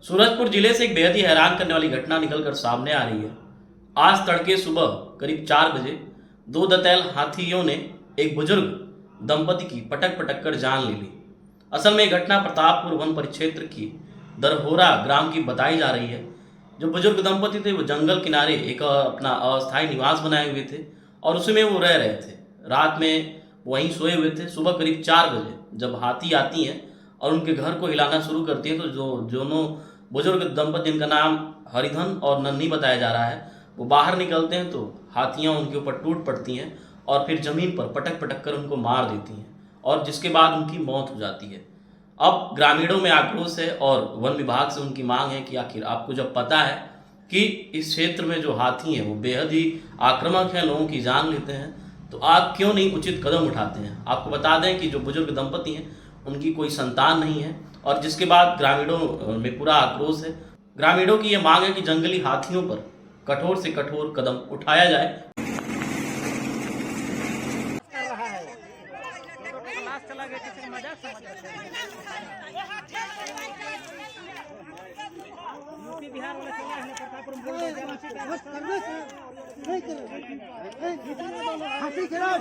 सूरजपुर जिले से एक बेहद ही हैरान करने वाली घटना निकलकर सामने आ रही है। आज तड़के सुबह करीब 4 बजे दो दंतैल हाथियों ने एक बुजुर्ग दंपति की पटक पटक कर जान ले ली। असल में यह घटना प्रतापपुर वन परिक्षेत्र की दरहोरा ग्राम की बताई जा रही है। जो बुजुर्ग दंपति थे वो जंगल किनारे एक अपना अस्थायी निवास बनाए हुए थे और उसी में वो रह रहे थे। रात में वहीं सोए हुए थे। सुबह करीब 4 बजे जब हाथी आती हैं और उनके घर को हिलाना शुरू करती है तो जो दोनों बुजुर्ग दंपति जिनका नाम हरिधन और नन्ही बताया जा रहा है वो बाहर निकलते हैं तो हाथियां उनके ऊपर टूट पड़ती हैं और फिर जमीन पर पटक पटक कर उनको मार देती हैं और जिसके बाद उनकी मौत हो जाती है। अब ग्रामीणों में आक्रोश है और वन विभाग से उनकी मांग है कि आखिर आपको जब पता है कि इस क्षेत्र में जो हाथी हैं वो बेहद ही आक्रामक हैं, लोगों की जान लेते हैं, तो आप क्यों नहीं उचित कदम उठाते हैं। आपको बता दें कि जो बुजुर्ग दंपति हैं उनकी कोई संतान नहीं है और जिसके बाद ग्रामीणों में पूरा आक्रोश है। ग्रामीणों की यह मांग है कि जंगली हाथियों पर कठोर से कठोर कदम उठाया जाए। यूपी बिहार वाला चला है प्रतापपुर में बोल रहे हैं हाथी खिलाफ